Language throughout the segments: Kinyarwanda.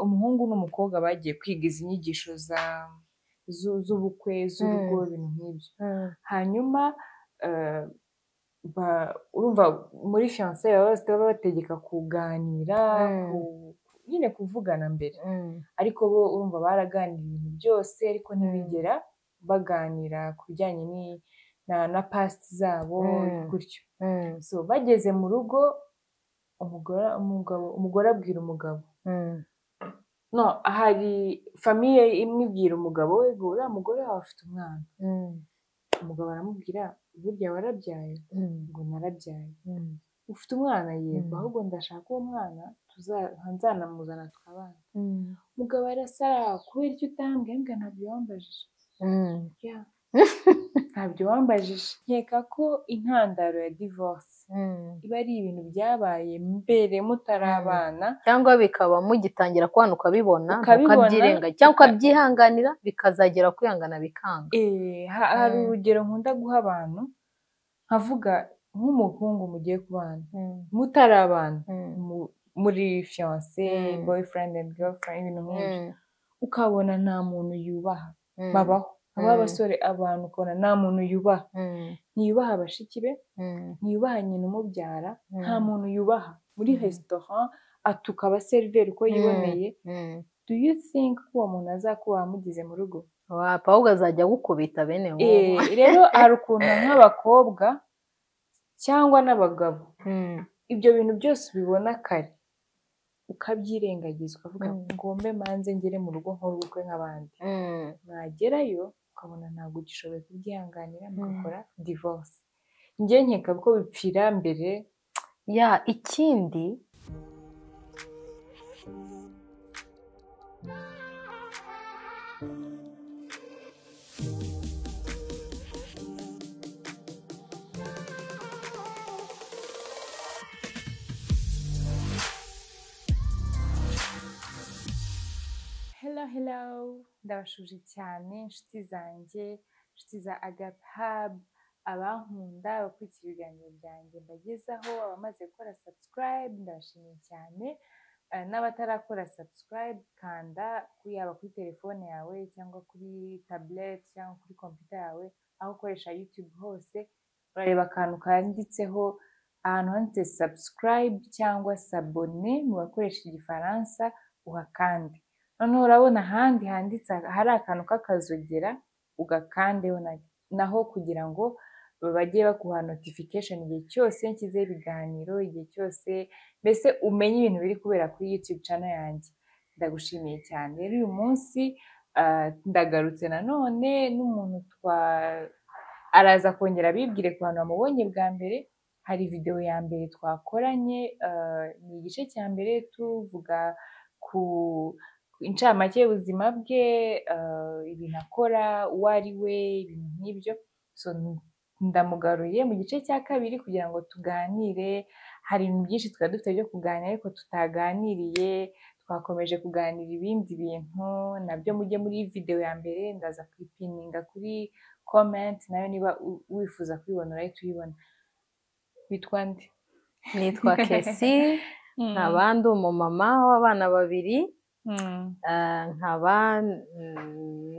umuhungu n'umukobwa bagiye kwiga izi nyigisho z'ubukwe z'urugo ibintu nk'ibyo hanyuma urumva muri fiyanse baba bategeka kuganira nyine kuvugana mbere ariko bo urumva baraganira ibintu byose ariko ntibigera baganira ku bijyanye na past zabo gutyo so bageze mu rugo umugore abwira umugabo no hari famiye imwe ibwira umugabo we ngo uriya mugore wawe afite umwana umugabo aramubwira burya warabyaye ngo narabyaye ufite umwana yego ahubwo ndashaka uwo mwana nzanamuzana tukabana umugabo arasara kubera icyo utambwiye mbwa ntabyo wambajije ntabyo wambajije nkeka ko intandaro ya divorce iba ari ibintu byabaye mbere mutarabana cyangwa bikaba mugitangira kubana ukabibona ukabyirenga cyangwa ukabyihanganira bikazagera kwihangana bikanga hari urugero nkunda guha abantu nkavuga nk'umuhungu mugiye kubana mutarabana muri fiance boyfriend and girlfriend ibintu nk'ibyo ukabona nta muntu yubaha babaho abasore abantu ukabona nta muntu yubaha ntiyubaha bashiki be ntiyubaha nyina umubyara nta muntu yubaha muri restaurant atuka abaseriveri uko yiboneye do you think ko uwo muntu azakubaha amugize mu rugo wapfa ahubwo azajya gukubita bene wowe rero hari ukuntu nk'abakobwa cyangwa n'abagabo ibyo bintu byose ubibona kare ukabyirengagiza ukavuga ngombe manze ngere mu rugo nkora ubukwe nk'abandi mwagerayo ukabona ntabwo ugishoboye kubyihanganira mugakora divorce njye nkeka ko bipfira mbere ikindi hello ndabashuje cyane inshuti zanjye inshuti za Agape Hub abankunda abakurikira ibiganiro byanjye mbagezaho abamaze gukora subscribe ndabashimiye cyane n'abatarakora subscribe kanda yaba kuri telefone yawe cyangwa kuri tablet cyangwa kuri computer yawe aho ukoresha YouTube hose urareba akantu kanditseho ahantu handitse subscribe cyangwa s'abonner mu bakoresha igifaransa uhakande noneho urabona ahandi handitse hari akantu k'akazogera ugakandeho naho kugira ngo bajye baguha notification igihe cyose nshyizeho ibiganiro igihe cyose mbese umenye ibintu biri kubera kuri YouTube channel yanjye ndagushimiye cyane rero uyu munsi ndagarutse nanone n'umuntu araza kongera bibwire ku bantu bamubonye bwa mbere hari video ya mbere twakoranye ni igice cya mbere tuvuga ku incamake y'ubuzima bwe ibintu akora uwo ari we ibintu nk'ibyo so ndamugaruye mu gice cya kabiri kugira ngo tuganire hari ibintu byinshi twari dufite byo kuganira ariko tutaganiriye twakomeje kuganira ibindi bintu nabyo mujye muri video ya mbere ndaza kwipininga kuri comment nayo niba wifuza kubibona urahita uyibona witwa nde nitwa Kesi nkabandi umumama w'abana babiri nkaba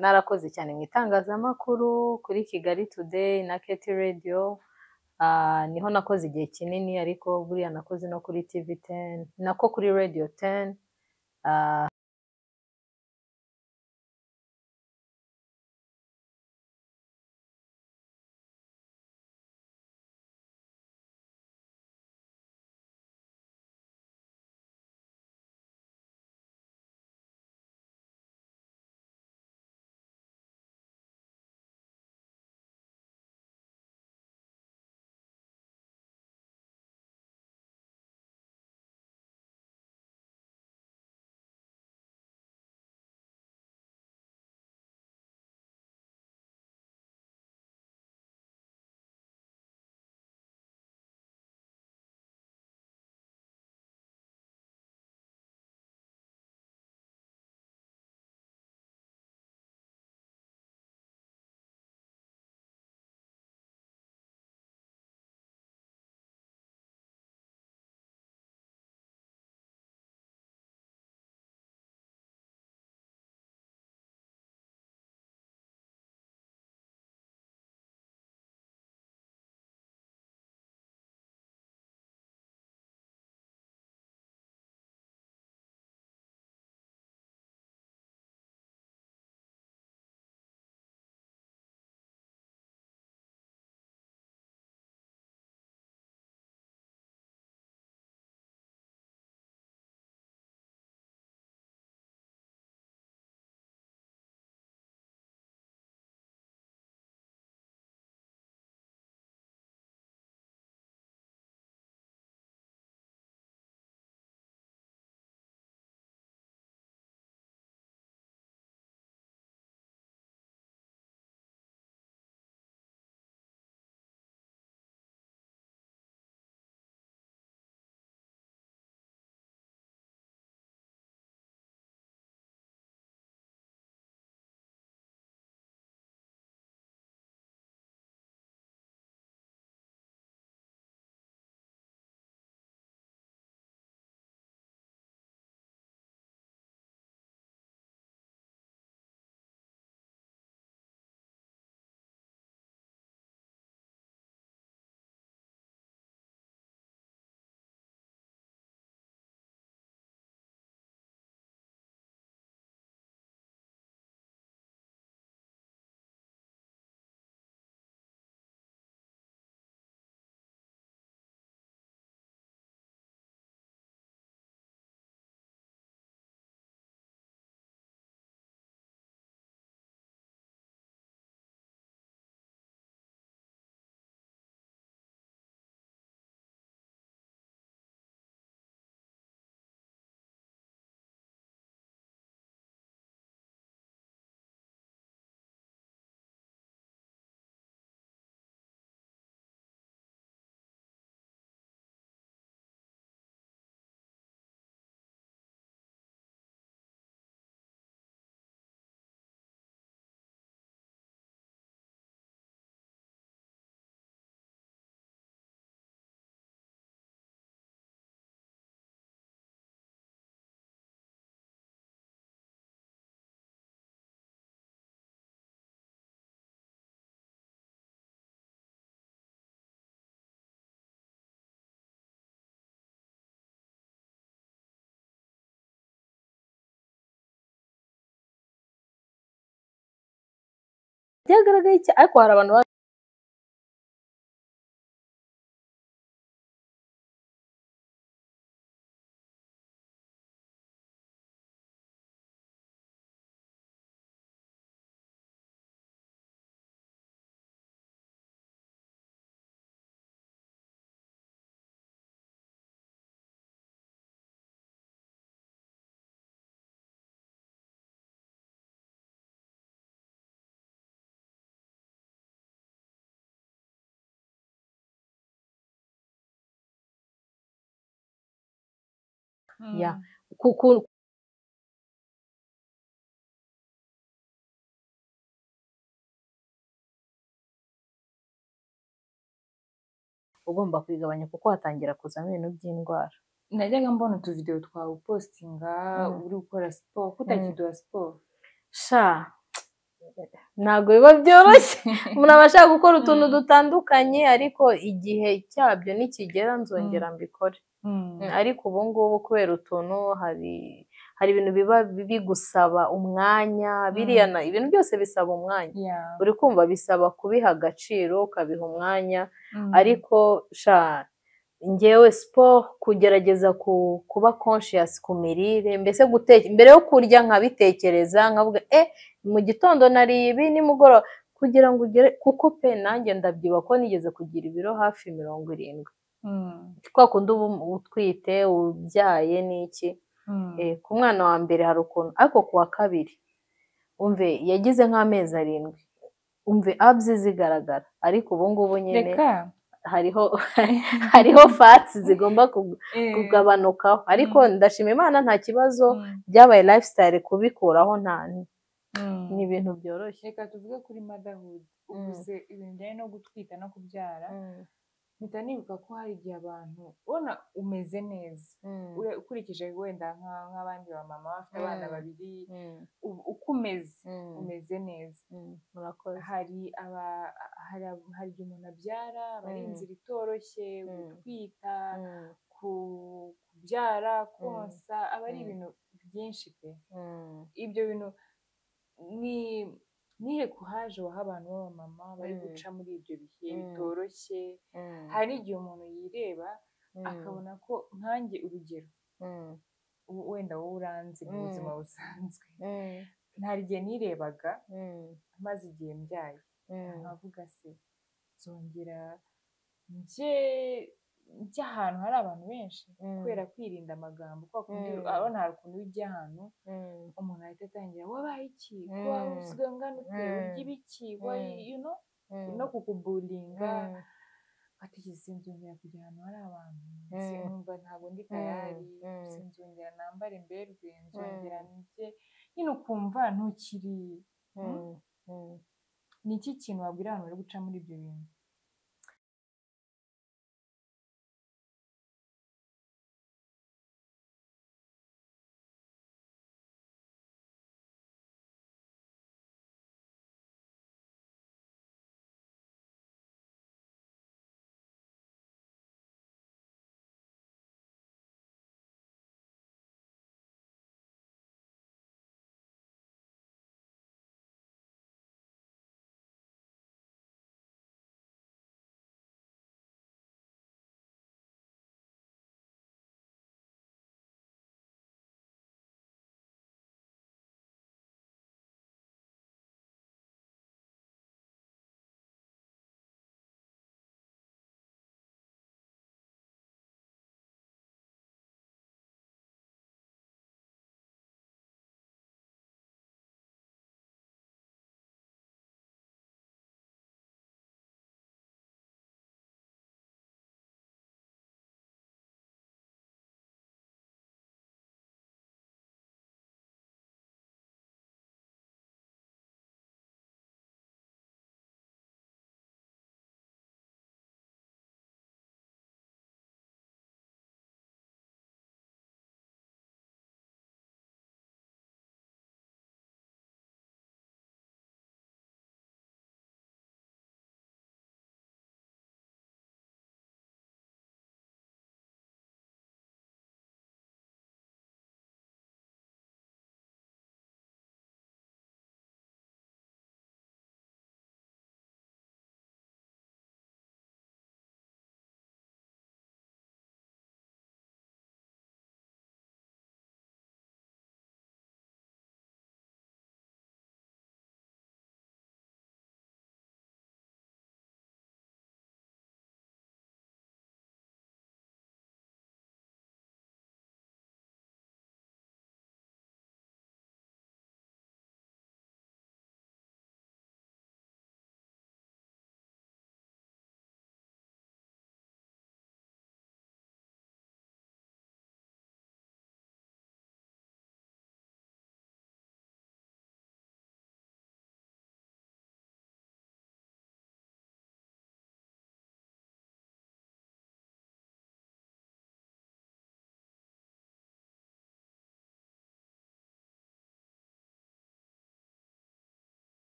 narakoze cyane mu itangazamakuru kuri Kigali Today na Keti Radio niho nakoze igihe kinini ariko buriya nakoze no kuri TV10 nako kuri Radio 10 byagaragaye ariko hari abantu ugomba kwigabanya kuko hatangira kuzamo ibintu by'indwara. Najyaga mbona utuvidewo twawe upostinga uri gukora siporo, kutakiduha siporo. Ntabwo biba byoroshye, umuntu aba ashaka gukora utuntu dutandukanye ariko igihe cyabyo nikigera nzongera mbikore. Ariko ubu ngubu kubera utuntu hari ibintu biba bigusaba umwanya, biriya ibintu byose bisaba umwanya, uri kumva bisaba kubiha agaciro ukabiha umwanya, ariko njyewe siporo kugerageza kuba conscious ku mirire, mbese mbere yo kurya nkabitekereza nkavuga mu gitondo nariye ibi, nimugoroba, kugira ngo ugere, kuko pe nanjye ndabyibuha ko nigeze kugira ibiro hafi 70, kwa kundi uba utwite ubyaye n'iki, ku mwana wa mbere hari ukuntu, ariko ku wa kabiri umve yagize nk'amezi 7, umve abs zigaragara, ariko ubu ngubu nyine hariho fats zigomba kugabanukaho, ariko ndashima Imana nta kibazo, byabaye lifestyle kubikuraho ni ibintu byoroshye. Reka tuvuge kuri motherhood, uvuze ibintu bijyanye no gutwita no kubyara, mpita nibuka ko hari igihe abantu ubona umeze neza, ukurikije wenda nk'abandi ba mama bafite abana 2, uko umeze neza. Hari igihe umuntu abyara aba ari inzira itoroshye, gutwita, kubyara, konsa, aba ari ibintu byinshi pe. Ibyo bintu nihe kuhaje waha abantu b'abamama bari guca muri ibyo bihe bitoroshye. Hari igihe umuntu yireba akabona ko nkanjye, urugero wenda wowe uranzi mu buzima busanzwe, hari igihe nirebaga maze igihe mbyaye nkavuga se nzongera njya ahantu hari abantu benshi, kubera kwirinda amagambo, urabona hari ukuntu ujya ahantu umuntu ahita atangira wabaye iki, kuba usigaye ungana ute, urya ibiki, no kukubulinga, atigeze sinzongera kujya ahantu hari abantu, sinumva ntabwo ndi tayari, sinzongera nambare mberwe, nzongera njye, nyine ukumva ntukiri. Ni iki kintu wabwira abantu bari guca muri ibyo bintu?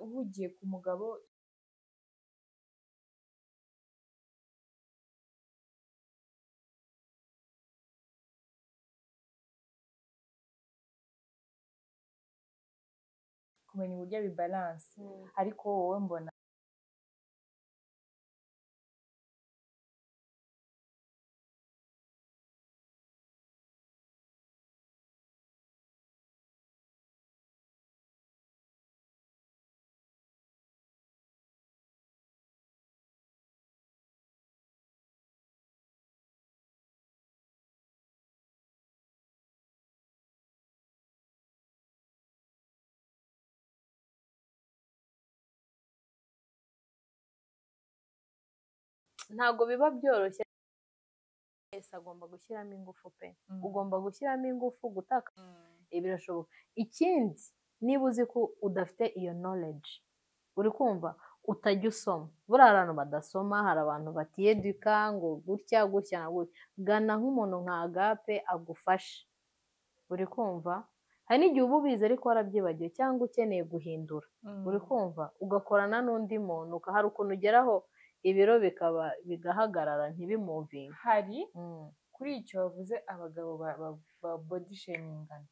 uhugiye ku mugabo kumenya uburyo bibalanse ariko wowe mbona ntabwo biba byoroshye, wese agomba gushyiramo ingufu pe, ugomba gushyiramo ingufu gutaka birashoboka. Ikindi niba uzi ko udafite iyo knowledge, uri kumva utajya usoma, buriya abantu badasoma, hari abantu batiyeduka ngo gutya gutya na gutya, gana nk'umuntu nka Agape agufashe, uri kumva. Hari n'igihe uba ubizi ariko warabyibagiwe cyangwa ukeneye guhindura, uri kumva, ugakorana n'undi muntu, hari ukuntu ugeraho ibiro bigahagarara ntibimuvinge. hari kuri icyo bavuze abagabo ba body shamingana,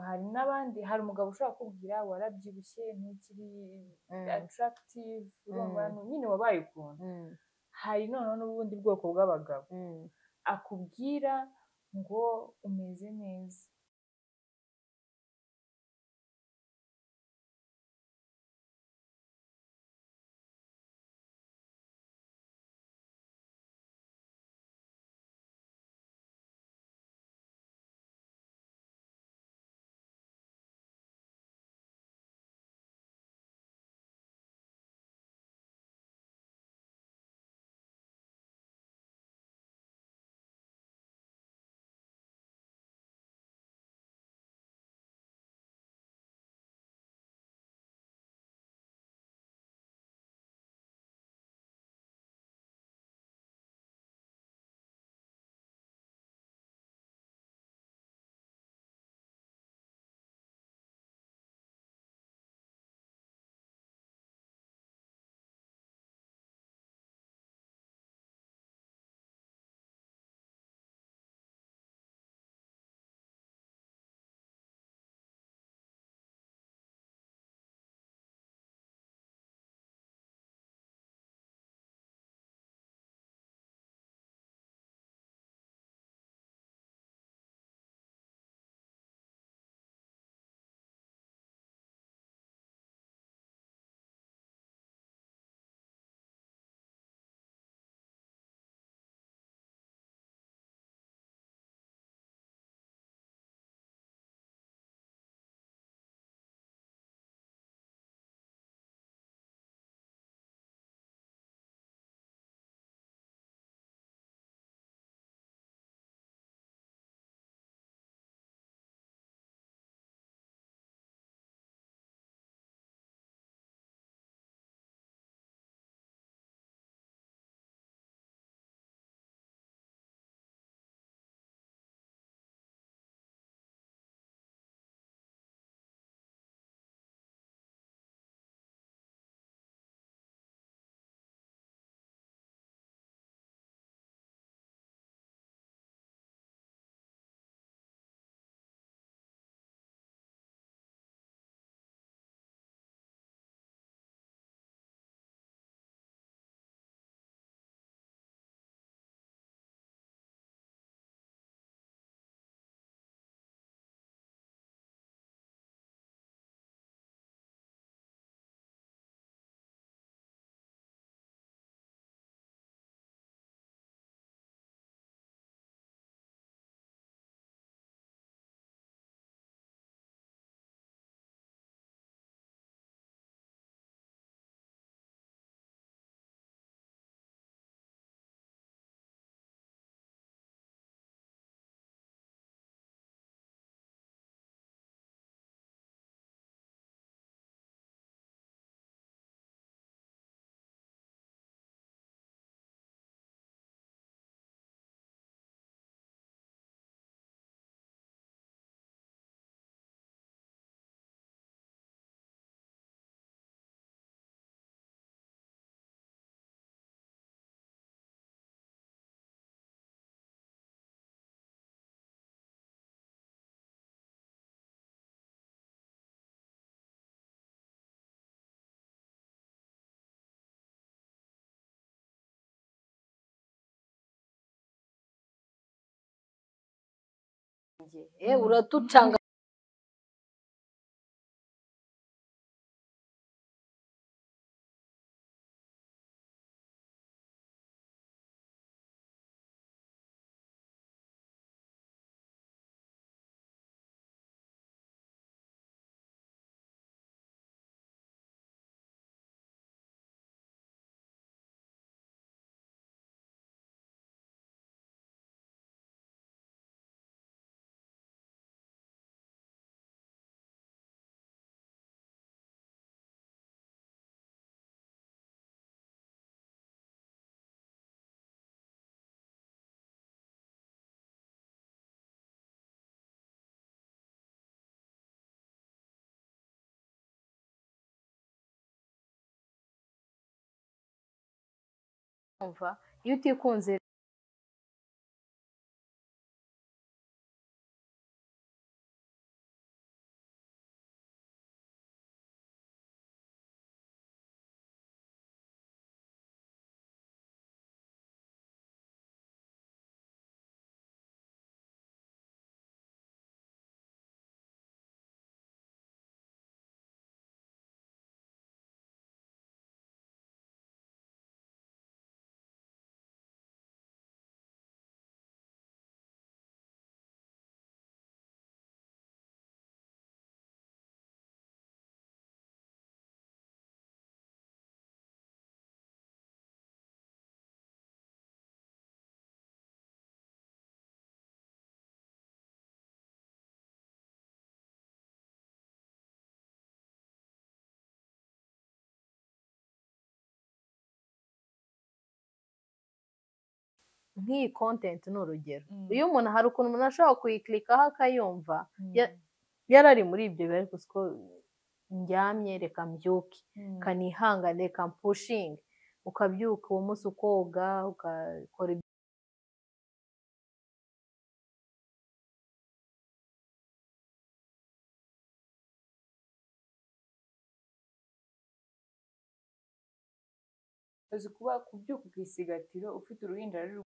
hari n'abandi, hari umugabo ushobora kubwira warabyibushye ntukiri attractive, urumva nyine wabaye ukuntu. Hari noneho n'ubundi bwoko bw'abagabo akubwira ngo umeze neza. uraducanga umva iyo utikunze nk'iyi content ni urugero iyo umuntu hari ukuntu umuntu ashobora kuyikirikaho akayumva yarari muri ibyo bihe ariko siko ndyamye reka mbyuke kanihangane reka mpushinge ukabyuka uwo munsi ukoga ugakora uzi kuba kubyuka ukisigatiro ufite uruhinja ruri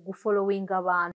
gufolowinga abantu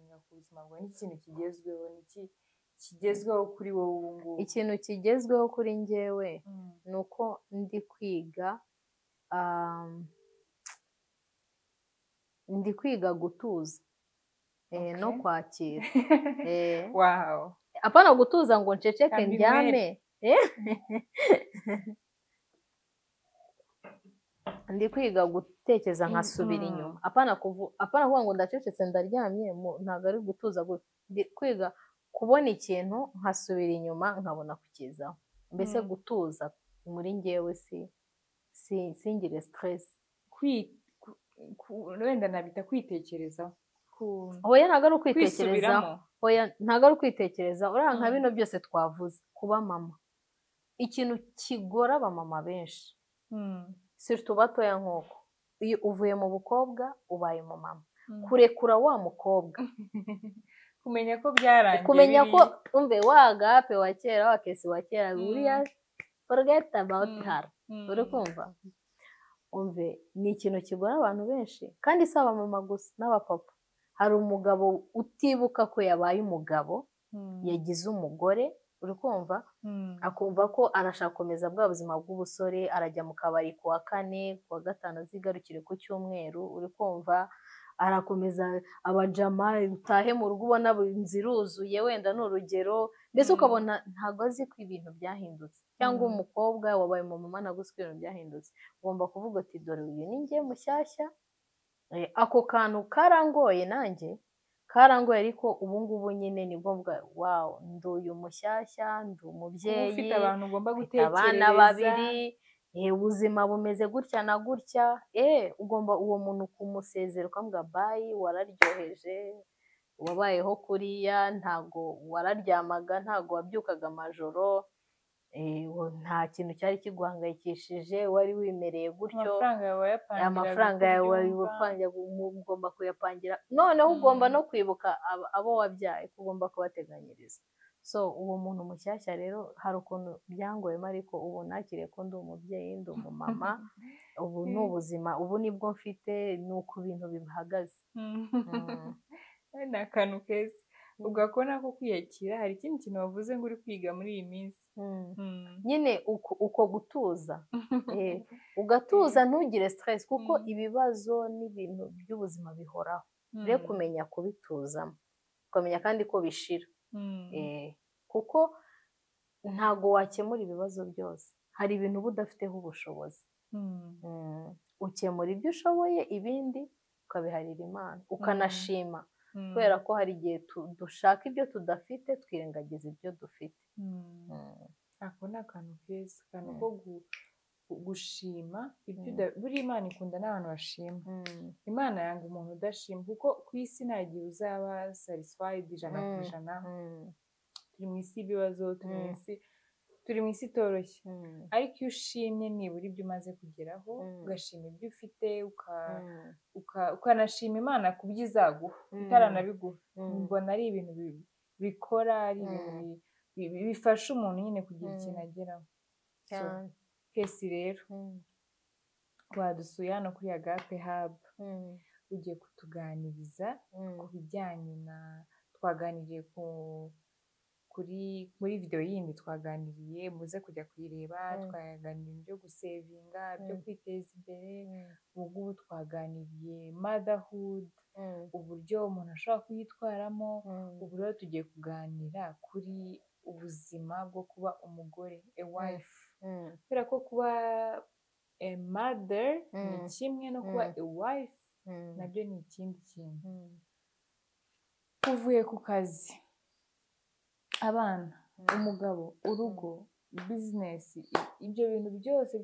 usacinga ku buzima bwawe n'ikintu kigezweho n'iki kigezweho kuri wowe ubu ngubu? Ikintu kigezweho kuri njyewe ni uko ndi kwiga gutuza no kwakira. Wow. Apana gutuza ngo nceceke ndyame. Ndi kwiga gutekereza nkasubira inyuma. Apana kuvuga ngo ndacecetse ndaryamye, ntabwo ari gutuza. Ndi kwiga kubona ikintu nkasubira inyuma nkabona kukizaho. Mbese gutuza muri njyewe singire stress. Wenda nabita kwitekerezaho. Oya ntabwo ari ukwitekerezaho. Oya ntabwo ari ukwitekerezaho. Uriya nka bino byose twavuze, kuba mama. Ikintu kigora abamama benshi. Surtout batoya nk'uko. Iyo uvuye mu bukobwa ubaye mu mama. Kurekura wa mukobwa. Kumenya ko byarangiye. Kumenya ko umve wa gape wa kera, wa kesi wa kera, buriya forget about her. Uri kumva? Umve ni ikintu kigora abantu benshi. Kandi si abamama gusa n'abapapa. Hari umugabo utibuka ko yabaye umugabo, yagize umugore, uri kumva? Akumva ko arashaka gukomeza bwa buzima bw'ubusore, arajya mu kabari ku wa kane, ku wa gatanu azigarukire ku cyumweru, uri kumva? Arakomeza abajama, utahe mu rugo ubona inzu iruzuye, wenda ni urugero. Mbese ukabona ntabwo azi ko ibintu byahindutse. Cyangwa umukobwa wabaye umumama ntabwo uzi ko ibintu byahindutse. Ugomba kuvuga ati dore uyu ni njye mushyashya. Ako kantu karangoye nanjye, karangoye ariko ubu ngubu nyine nibwo wow, ndi uyu mushyashya, ndi umubyeyi, ufite abantu ugomba gutekereza, abana babiri, ubuzima bumeze gutya na gutya. Ugomba uwo muntu kumusezera ukamubwira bye, wararyoheje, wabayeho kuriya, ntago wararyamaga, ntago wabyukaga amajoro, nta kintu cyari kiguhangayikishije, wari wimereye gutyo. Amafaranga yawe ugomba kuyapangira. Noneho ugomba no kwibuka abo wabyaye, ugomba kubateganyiriza. So uwo muntu mushyashya rero hari ukuntu byangoyemo, ariko ubu nakiriye ko ndi umubyeyi, ndi umumama. Ubu ni ubuzima, ubu nibwo mfite, ni uko ibintu bihagaze. Ni akantu keza. Ugakora ko kwiyakira. Hari ikindi kintu wavuze ngo uri kwiga muri iyi minsi. Nyine uko gutuza. Ugatuza ntugire stress, kuko ibibazo n'ibintu by'ubuzima bihoraho. Rero kumenya kubituzamo, ukamenya kandi ko bishira. Kuko ntago wakemura ibibazo byose. Hari ibintu uba udafiteho ubushobozi. Ukemura ibyo ushoboye, ibindi ukabiharira Imana, ukanashima. Kubera ko hari igihe dushaka ibyo tudafite, twirengagiza ibyo dufite. Ako ni akantu keza, akantu ko gushima. Buri Imana ikunda n'abantu bashima. Imana yanga umuntu udashima, kuko ku isi nta gihe uzaba satisfied 100%. Turi mu isi y'ibibazo, turi mu isi itoroshye. Ariko iyo ushimye nibura ibyo umaze kugeraho, ugashima ibyo ufite, ukanashima Imana ku byo izaguha itaranabiguha. Mbona ari ibintu bikora, ari ibintu bifasha umuntu nyine kugira ikintu ageraho. Kesi rero wadusuye hano kuri Agape Hub, ugiye kutuganiriza ku bijyanye twaganiriye muri video yindi twaganiriye, muze kujya kuyireba. Twaganiriye ibyo gusevinga, byo kwiteza imbere. Ubu ngubu twaganiriye motherhood, uburyo umuntu ashobora kuyitwaramo. Ubu rero tugiye kuganira kuri ubuzima bwo kuba umugore, a wife. Kubera ko kuba a mother ni kimwe, no kuba a wife nabyo ni ikindi kintu. Uvuye ku kazi, abana, umugabo, urugo, business, ibyo bintu byose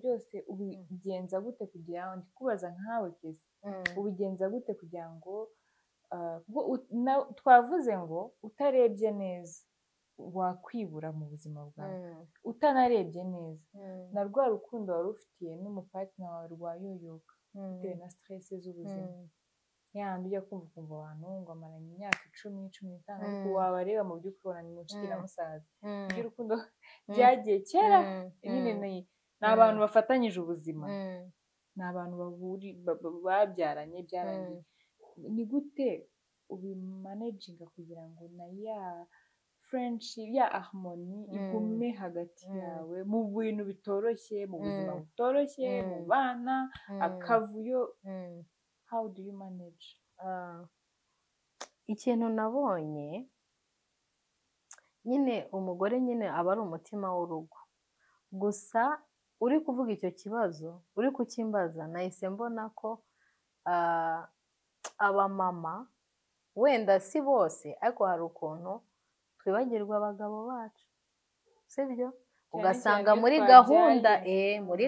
ubigenza gute kugira ngo, ndikubaza nkawe Kesi, ubigenza gute kugira ngo twavuze ngo utarebye neza wakwibura mu buzima bwawe, utanarebye neza. Na rwa rukundo wari ufitiye n'umupartner wawe rwayoyoka bitewe na stress z'ubuzima. Yandi ujya kumva abantu ngo amaranye imyaka 10-15, ariko wabareba mu by'ukuri ubona ni mushiki na musaza. Iby'urukundo byagiye kera nyine. Ni abantu bafatanyije ubuzima, ni abantu babyaranye byarangiye. Ni gute ubimanaginga kugira ngo na ya friendship ya harmony igume hagati yawe mu bintu bitoroshye, mu buzima butoroshye, mu bana, akavuyo. How do you manage? Ikintu nabonye nyine umugore nyine aba ari umutima w'urugo, gusa uri kuvuga icyo kibazo uri kukimbaza nahise mbona ko abamama wenda si bose ariko hari ukuntu twibagirwa abagabo bacu, sibyo? Ugasanga muri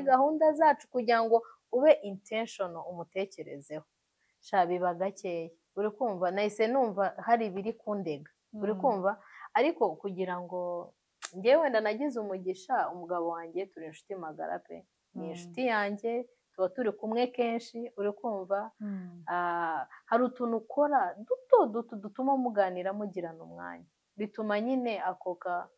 gahunda zacu kugira ngo ube intentional umutekerezeho biba gakeya, uri kumva? Nahise numva hari ibiri kundega, uri kumva? Ariko kugira ngo njyewe wenda nagize umugisha, umugabo wanjye turi inshuti magara pe, ni inshuti yanjye, tuba turi kumwe kenshi, uri kumva? Hari utuntu ukora duto dutuma muganira mugirana umwanya, bituma nyine akoka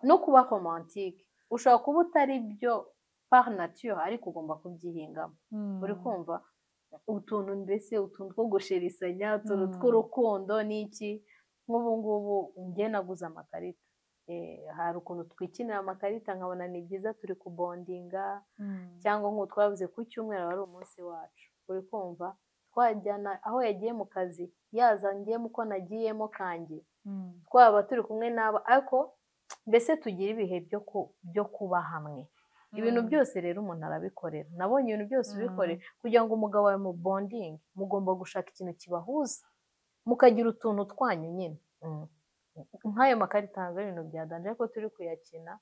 no kuba romantike. Ushobora kuba utari byo par nature ariko ugomba kubyihingamo, uri kumva? Utuntu mbese utuntu two gusherisanya, utuntu tw'urukundo n'iki. Nk'ubu ngubu njye naguze amakarita, hari ukuntu twikinira amakarita nkabona ni byiza turi kubondinga, cyangwa nk'ubu twavuze ku cyumweru wari umunsi wacu, uri kumva? Twajyana aho yagiye mu kazi, yaza ngiyemo uko nagiyemo kanjye, twaba turi kumwe n'aba, ariko mbese tugira ibihe byo kuba hamwe. Ibintu byose rero umuntu arabikorera, nabonye ibintu byose ubikorera kugira ngo umugabo wawe mu bonding, mugomba gushaka ikintu kibahuza mukagira utuntu twanyu nyine. Nk'ayo makarita ntabwo ari ibintu byadanje ariko turi kuyakina,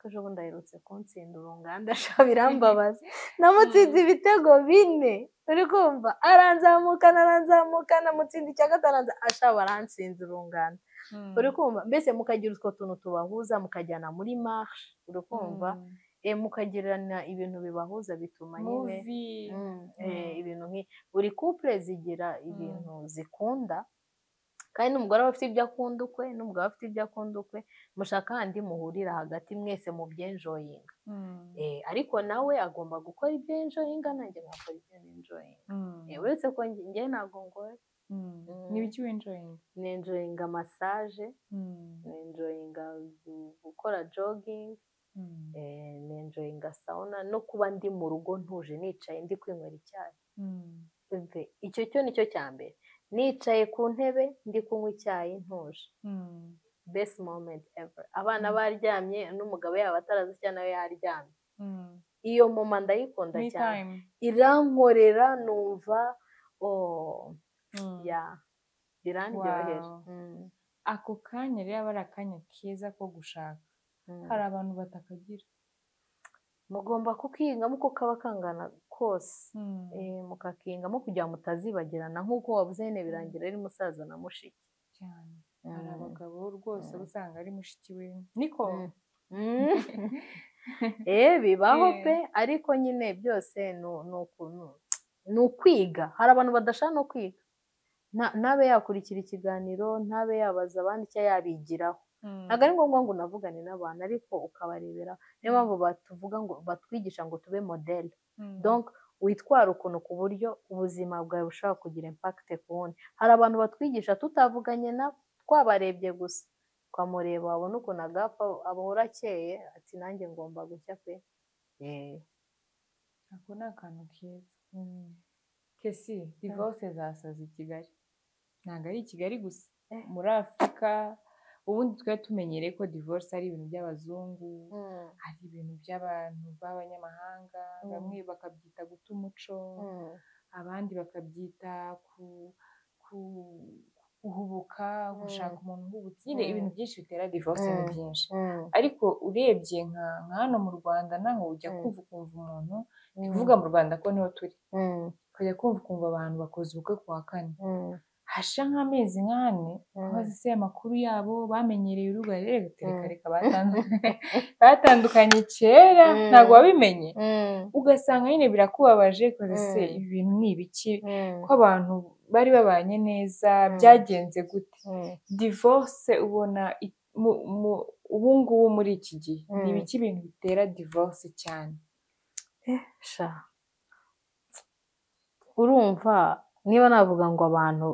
ejo bundi aherutse kuntsinda urunganda, birambabaza, namutsinze ibitego 4, uri kumva? Aranzamukana mutsinda icya gatanu, barantsinze urunganda, uri kumva? Mbese mukagira utwo tuntu tubahuza, mukajyana muri marche, uri kumva? Mukagirana ibintu bibahuza, bituma nyine ibintu buri couple zigira ibintu zikunda, kandi n'umugore aba afite ibyo akunda ukwe, n'umugabo afite ibyo akunda ukwe, mushaka handi muhurira hagati mwese mu byenjoyinga. Ariko nawe agomba gukora ibyo enjoyinga, nanjye nkakora ibyo enjoyinga. Uretse ko njye ntabwo ngoye. Ni ibiki wenjoyinga? Nenjoyinga massage, nenjoyinga gukora jogging, nenjoyinga sauna, no kuba ndi mu rugo ntuje nicaye ndi kwinywera icyayi. Icyo cyo nicyo cya mbere, nicaye ku ntebe ndi kunywa icyayi ntuje. Best moment ever. Abana baryamye n'umugabo yaba atarazi cyane nawe yaryamye, iyo moma ndayikunda cyane, irankorera numva birandyohera. Ako kanya rero aba ari akanya keza ko gushaka, hari abantu batakagira. Mugomba kukingamo uko kaba kangana kose, mukakingamo kugira ngo mutazibagirana, nk'uko wavuze nyine birangira ari musaza na mushiki cyane. Hari abagabo rwose usanga ari mushiki we, niko bibaho pe, ariko nyine byose ni ukwiga. Hari abantu badashaka no kwiga, ntabe yakurikira ikiganiro, ntabe yabaza abandi icyo yabigiraho. Ntabwo ari ngombwa ngo unavugane n'abantu, ariko ukabarebera. Niyo mpamvu batuvuga ngo batwigisha ngo tube modele, donc witwara ukuntu ku buryo ubuzima bwawe bushobora kugira impact ku wundi. Hari abantu batwigisha tutavuganye nabo, twabarebye gusa, twamureba wabona ukuntu agapfa abahora akeye, ati nanjye ngomba gucya pe. Ako ni akantu keza. Kesi, divorce zasaze i Kigali, ntabwo ari i Kigali gusa, muri Afurika. Ubundi twari tumenyereye ko divorce ari ibintu by'abazungu, ari ibintu by'abantu b'abanyamahanga, bamwe bakabyita guta umuco, abandi bakabyita guhubuka, gushaka umuntu uhubutse, nyine ibintu byinshi bitera divorce ni byinshi. Ariko urebye nka hano mu Rwanda naho ujya kumva ukumva umuntu, ni kuvuga mu Rwanda ko niho turi, ukajya kumva ukumva abantu bakoze ubukwe ku wa 4, hasha nk'amezi 4 bazi se amakuru yabo, bamenyereye urugo, reka batandukanye kera, ntabwo wabimenye. Ugasanga nyine birakubabaje, kuko se ibi bintu ni ibiki, ko abantu bari babanye neza, byagenze gute? Divorce ubona ubu ngubu muri iki gihe ni ibiki ibintu bitera divorce cyane? Urumva, niba navuga ngo abantu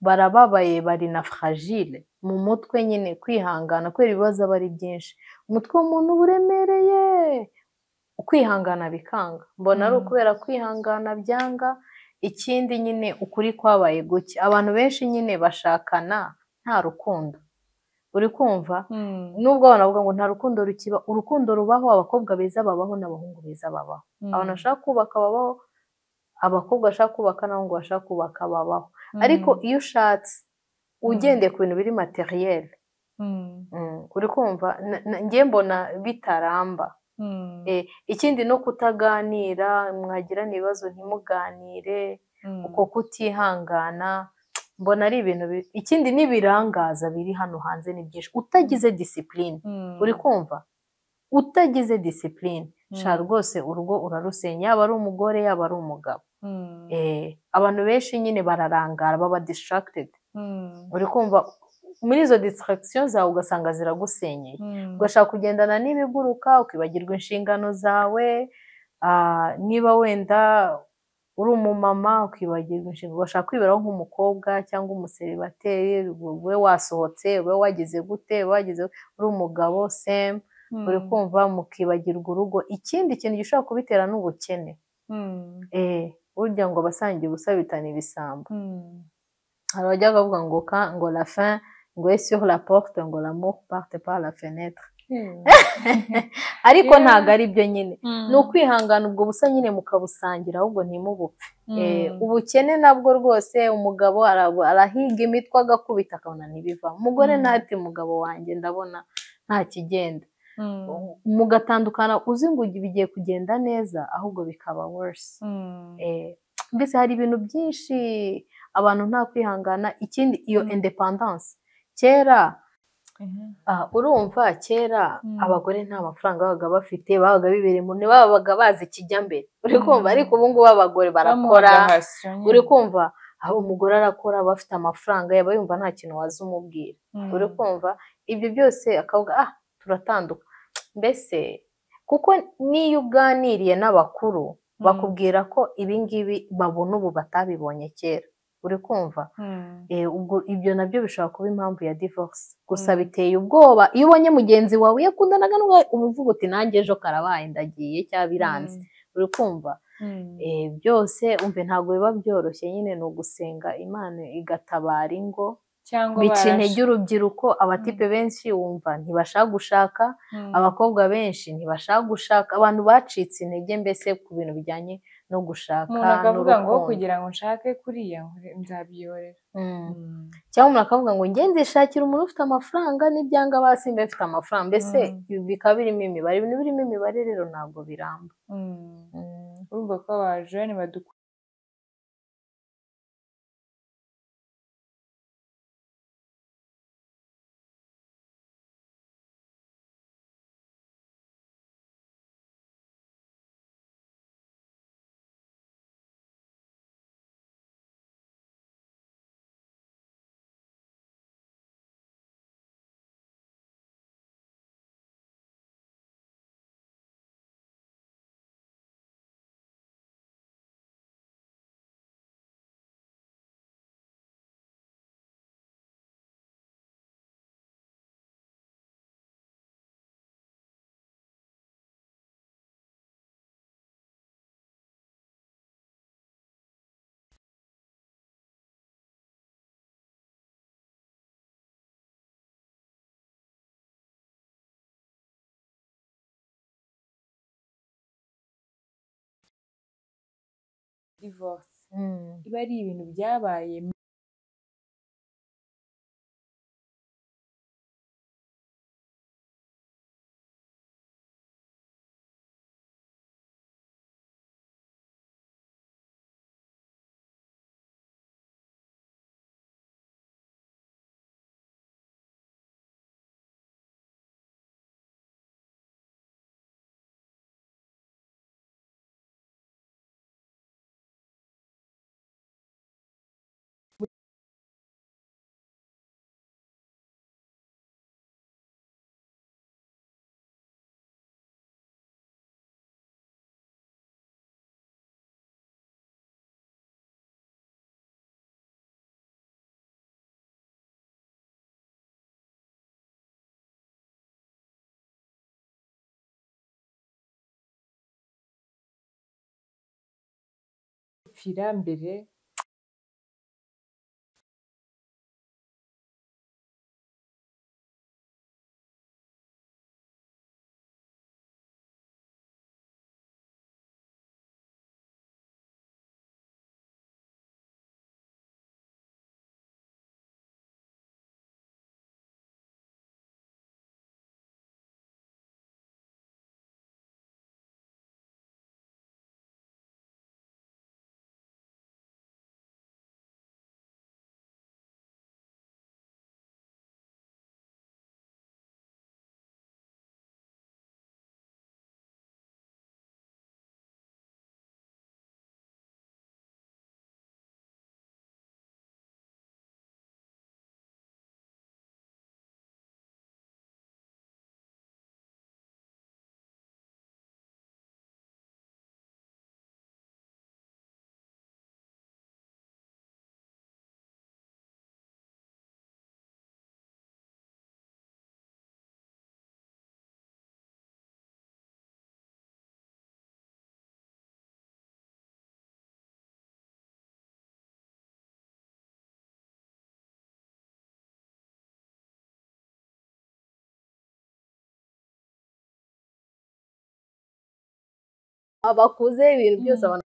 barababaye bari na fragile mu mutwe nyine kwihangana kubera ibibazo aba ari byinshi umutwe w'umuntu uba uremereye kwihangana bikanga mbona ari ukubera kwihangana byanga ikindi nyine ukuri kwabaye guke abantu benshi nyine bashakana nta rukundo uri kumva nubwo abantu bavuga ngo nta rukundo rukiba urukundo rubaho abakobwa beza babaho n'abahungu beza babaho abantu bashaka kubaka babaho abakobwa bashaka kubaka n'abahungu bashaka kubaka babaho ariko iyo ushatse ugendeye ku bintu biri materiel uri kumva njye mbona bitaramba ikindi no kutaganira mwagirana ibibazo ntimuganire uko kutihangana mbona ari ibintu ikindi n'ibirangaza biri hano hanze ni byinshi utagize discipline uri kumva utagize discipline sha rwose urugo urarusenya yaba ari umugore yaba ari umugabo abantu benshi nyine bararangara baba distracted uri kumva muri izo distraction zawe ugasanga ziragusenyeye ugashaka kugendana n'ibiguruka ukibagirwa inshingano zawe niba wenda uri umumama ukibagirwa inshingano ugashaka kwiberaho nk'umukobwa cyangwa umuseribateri we wasohotse we wagize gute wagize uri umugabo same uri kumva mukibagirwa urugo ikindi kintu gishobora kubitera n'ubukene burya ngo abasangiye ubusa bitana ibisambo hari abajya bavuga ngo la fin ngo est sur la porte ngo l'amour parte par la fenêtre ariko ntago ari byo nyine ni ukwihangana ubwo busa nyine mukabusangira ahubwo ntimubupfe ubukene nabwo rwose umugabo arahiga imitwe agakubita akabona ntibiva umugore ntati mugabo wanjye ndabona nta kigenda mugatandukana uzi ngo bigiye kugenda neza ahubwo bikaba worse mbese hari ibintu byinshi abantu nta kwihangana ikindi iyo independence kera urumva kera abagore nta mafaranga babaga bafite babaga bibereye mu babaga bazi ikijya mbere uri kumva ariko ubu ngubu abagore barakora uri kumva aho umugore arakora bafite amafaranga yaba yumva nta kintu waza umubwira uri kumva ibyo byose akavuga turatanduka mbese kuko niyo uganiriye n'abakuru bakubwira ko ibingibi babona ubu batabibonye kera uri kumva ibyo nabyo bishobora kuba impamvu ya divorce gusa biteye ubwoba iyo ubonye mugenzi wawe yakundanaga uvuga uti nanjye ejo karabaye ndagiye cyangwa biranze uri kumva byose umve ntabwo biba byoroshye nyine ni ugusenga Imana igatabara ingo bica intege urubyiruko abatipe benshi wumva ntibashaka gushaka abakobwa benshi ntibashaka gushaka abantu bacitse intege mbese ku bintu bijyanye no gushaka umuntu akavuga ngo kugira ngo nshake kuriya nzabiyorera cyangwa umuntu akavuga ngo njye nzishakira umuntu ufite amafaranga n'ibyanga basimba bafite amafaranga mbese bikaba birimo imibare ibintu birimo imibare rero ntabwo biramba urumva ko abajene badukunda divorce iba ari ibintu byabaye nkabipfira mbere. abakuze ibintu byose abantu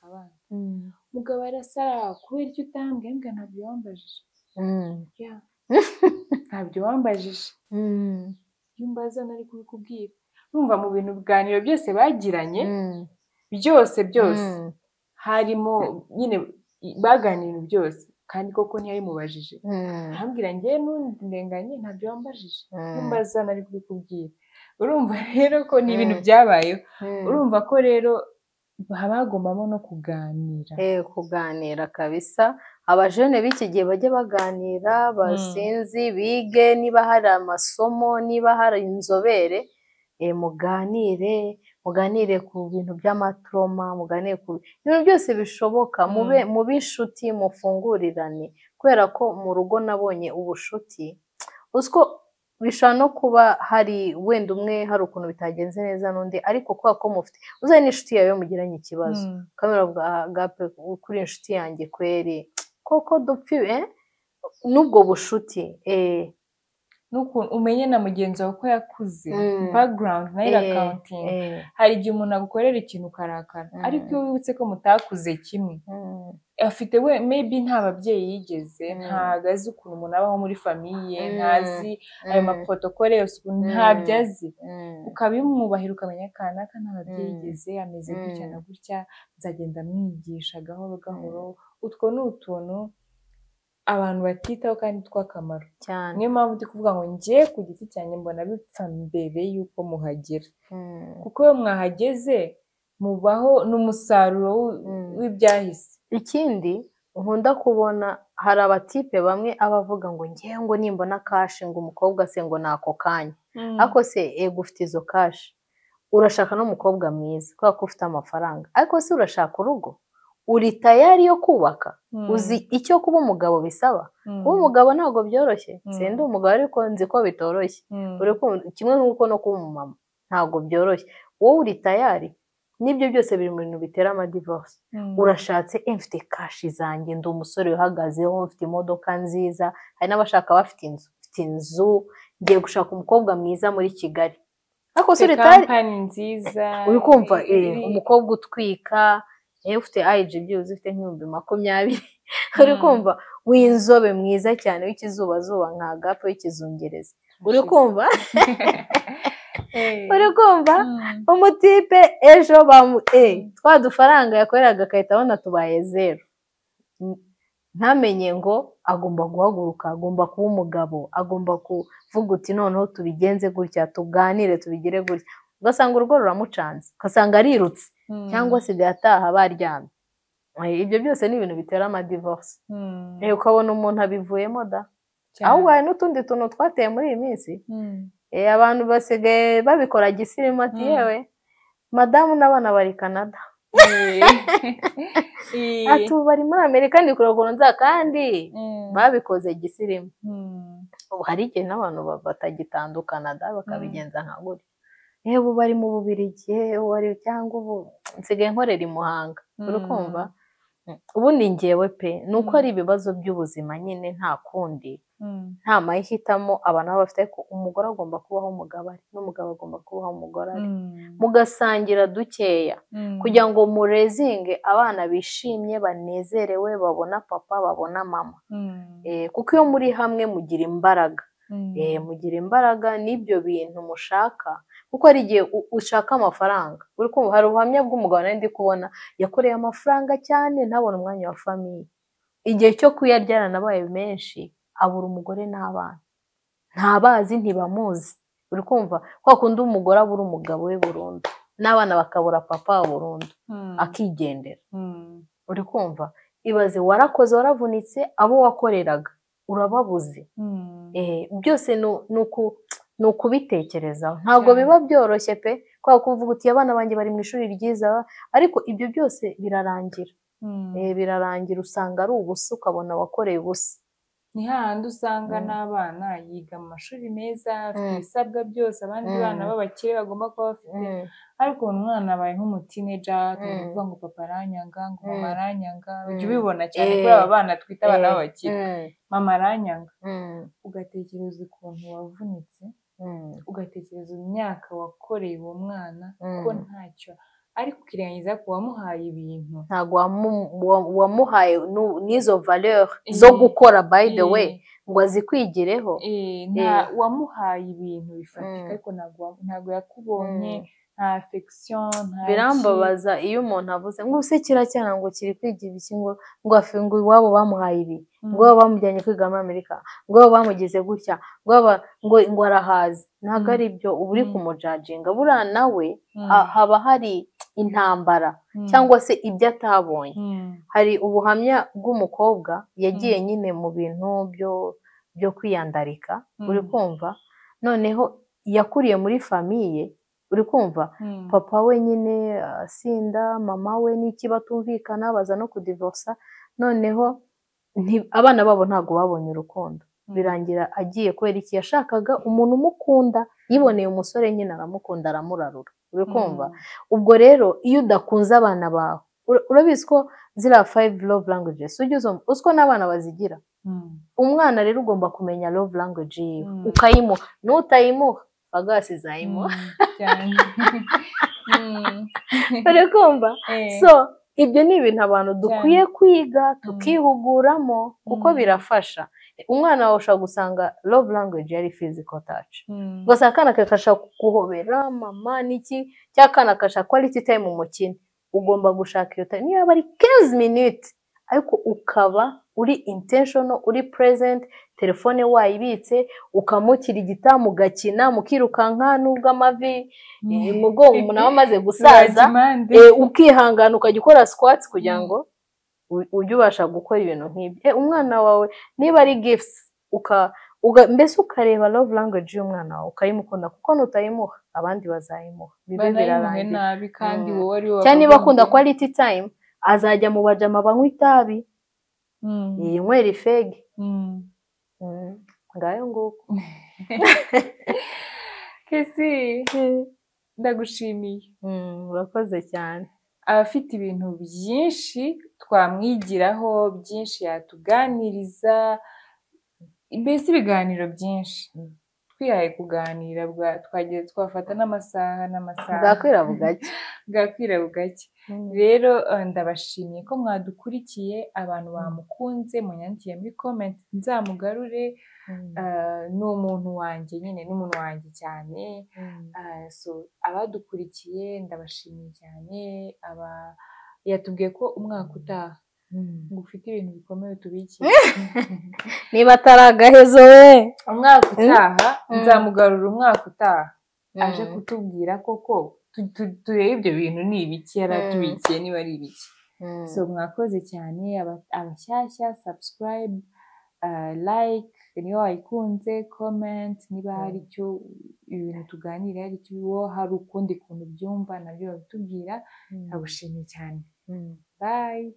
abana. Umugabo arasara kubera icyo utambwiye mbwa ntabyo wambajije. Ntabyo wambajije. Iyo umbaza nari kubikubwira. Urumva mu bintu biganiro byose bagiranye byose harimo nyine baganira ibintu byose kandi koko ntiyabimubajije. Arambwira njye n'undenganye ntabyo wambajije. Iyo umbaza nari kubikubwira. Urumva rero ko ni ibintu byabayeho. Urumva ko rero haba hagombamo no kuganira. Kuganira kabisa. Abajene b'iki gihe bajye baganira, basinzi, bige, niba hari amasomo, niba hari inzobere, muganire ku bintu by'amatroma, muganire ku bintu byose bishoboka, mube inshuti, mufungurirane, kubera ko mu rugo nabonye ubushuti, uziko bishobora no kuba hari wenda umwe hari ukuntu bitagenze neza n'undi, ariko kubera ko mufite uzaye n'inshuti yawe mugiranye ikibazo kamera gape kuri inshuti yanjye kweri koko dupfiwe n'ubwo bushuti n'ukuntu umenye na mugenzi wawe ko yakuze background nayo accounting. Hari igihe umuntu agukorera ikintu ukarakara, ariko iyo wibutse ko mutakuze kimwe, afite we maybe nta babyeyi yigeze, ntago azi ukuntu umuntu abaho muri famiye, ntazi ayo maprotokole yose, ntabyo azi, ukabimwubahira ukamenya kanaka nta babyeyi yigeze, ameze gutya na gutya, nzagenda mwigisha gahoro gahoro. Utwo ni utuntu abantu batitaho kandi tw'akamaro cyane. Niyo mpamvu ndi kuvuga ngo njye ku giti cyanjye mbona bipfa mbere y'uko muhagera, kuko iyo mwahageze mubaho n'umusaruro w'ibyahise. Ikindi nkunda kubona hari abatipe bamwe aba avuga ngo ngewe ngo nimbona kashi ngo umukobwa se ngo nako kanya, ariko se ego ufite izo kashi urashaka n'umukobwa mwiza kubera ko ufite amafaranga, ariko se urashaka urugo, uri tayari yo kubaka, uzi icyo kuba umugabo bisaba. Kuba umugabo ntabwo byoroshye, sindi umugabo ariko nzi ko bitoroshye, kimwe nk'uko no kuba umumama ntabwo byoroshye. Wowe uri tayari, n'ibyo byose biri mu bintu bitera amadivorce. Urashatse mfite kashi zanjye, ndi umusore uhagazeho, mfite imodoka nziza, hari n'abashaka bafite inzu, mfite inzu, ngiye gushaka umukobwa mwiza muri Kigali, ariko se uri tayari nziza, uri kumva umukobwa utwika, ufite IG byuzuye ufite nk'ibihumbi 20, uri kumva w'inzobe mwiza cyane w'ikizubazuba nka Agape w'ikizungereza, uri kumva uri kumva umutipe ejo twa dufaranga yakoreraga akahita abona tubaye 0, ntamenye ngo agomba guhaguruka, agomba kuba umugabo, agomba kuvuga uti noneho tubigenze gutya, tuganire tubigire gutya, ugasanga urugo ruramucanze, ugasanga arirutse cyangwa asigaye ataha baryamye. Ibyo byose ni ibintu bitera amadivorce. Ukabona umuntu abivuyemo da, ahubwo hari n'utundi tuntu twateye muri iyi minsi, abantu basigaye babikora gisirimu, ati yewe madamu n'abana bari Canada, ati ubu bari muri Amerika ndi kurogonza, kandi babikoze gisirimu. Hari igihe n'abantu batagitandukana da bakabigenza nka gutya, ubu bari mu Bubiligi, cyangwa ubu nsigaye nkorera i Muhanga, uri kumva. Ubundi ngewe pe nuko ari ibibazo by'ubuzima nyine, nta kundi, nta mahitamo abantu baba bafite, ko umugore agomba kubaho umugabo ari, n'umugabo agomba kubaho umugore ari, mugasangira dukeya kugira ngo murezinge abana bishimye, banezerewe, babona papa, babona mama. Kuko iyo muri hamwe mugira imbaraga, mugira imbaraga n'ibyo bintu mushaka, kuko hari igihe ushaka amafaranga, uri kumva. Hari ubuhamya bw'umugabo nari ndi kubona yakoreye amafaranga cyane ntabone umwanya wa famiye, igihe cyo kuyaryana nabaye menshi, abura umugore n'abana, ntabazi ntibamuzi, uri kumva. Kwa kundi umugore abura umugabo we burundu, n'abana bakabura papa burundu, akigendera, uri kumva. Ibaze warakoze, waravunitse, abo wakoreraga urababuze. Byose ni ukubitekerezaho, ntabwo biba byoroshye pe, kwa kuvuga uti abana banjye bari mu ishuri ryiza, ariko ibyo byose birarangira, birarangira, usanga ari ubusa, ukabona wakoreye ubusa. Ni hahandi usanga n'abana yiga mu mashuri meza, afite ibisabwa byose abandi bana b'abakire bagomba kuba bafite, ariko umwana abaye nk'umutineja, tuvuga ngo papa aranyanga, ngo mama aranyanga, ujya ubibona cyane kuri aba bana twita abana b'abakire, mama aranyanga. Ugatekereza ukuntu wavunitse, ugatekereza imyaka wakoreye uwo mwana ko ntacyo, ariko ukirengagiza ko wamuhaye ibintu, ntabwo wamuhaye n'izo valeur zo gukora, by the way, ngo azikwigireho. Wamuhaye ibintu bifatika, ariko ntabwo yakubonye, nta affection, nta. Birambabaza iyo umuntu avuze ngo usekera cyane ngo kiri kwigira iki, ngo afungu iwabo bamuhaye ibi, ngo bamujyanye kwiga muri Amerika, ngo bamugize gutya, ngo arahazi. Ntabwo ari byo, uba uri kumujajinga, buriya nawe haba hari intambara cyangwa se ibyo atabonye. Hari ubuhamya bw'umukobwa yagiye nyine mu bintu byo kwiyandarika, uri kumva, noneho yakuriye muri famiye, uri kumva, papa we nyine asinda, mama we n'iki batumvikana, baza no kudivorsa, noneho abana babo ntabwo babonye urukundo, birangira agiye kubera iki, yashakaga umuntu umukunda, yiboneye umusore nyine aramukunda, aramurarura, uri kumva. Ubwo rero iyo udakunze abana bawe, urabizi ko ziriya 5 love languages uziko n'abana bazigira. Umwana rero ugomba kumenya love language yiwe, ukayimuha, n'utayimuha bagasi zayimuha, uri kumva. So ibyo ni ibintu abantu dukwiye kwiga, tukihuguramo, kuko birafasha. Umwana wawe ushobora gusanga love language yari physical touch, gusa akana kakashaka guhobera mama n'iki, cyangwa akana kashaka quality time mu mukino, ugomba gushaka iyo time, niyo bari 15 minutes ariko ukaba uri intentional, uri present, telefone wayibitse, ukamukirigita mugakina, mukirukanka nubwo amavi umugongo umuntu aba amaze gusaza, ukihangana ukajya ukora squats kugira ngo ujye ubasha gukora ibintu nk'ibyo. Umwana wawe niba ari gifts mbese ukareba love language y'umwana wawe ukayimukunda, kuko nutayimuha abandi bazayimuha, bibe birarangira nabi kandi wowe ari wowe. Cyane niba akunda quality time azajya mu bajama banywa itabi, yinywera ifege, ngayo nguko. Kesi ndagushimiye, urakoze cyane. Abafite ibintu byinshi twamwigiraho, byinshi yatuganiriza, mbese ibiganiro byinshi twihaye kuganira, twagiye twafata n'amasaha bwakwira bugake. Rero ndabashimiye ko mwadukurikiye, abantu bamukunze munyandikiye muri comment nzamugarure. Ni umuntu wanjye nyine, n'umuntu wanjye cyane. So abadukurikiye ndabashimiye cyane. Yatubwiye ko umwaka utaha ngo ufite ibintu bikomeye tubikiye. Niba atari agahezo we, umwaka utaha nzamugarura, umwaka utaha aje kutubwira koko turebe ibyo bintu ni ibiki yaratubikiye, niba ari ibiki. So mwakoze cyane abashyashya, subscribe, like niba wayikunze, comment niba hari icyo ibintu tuganira hari icyo hari ukundi kuntu byumva nabyo babitubwira. Ndagushimiye cyane. Bye.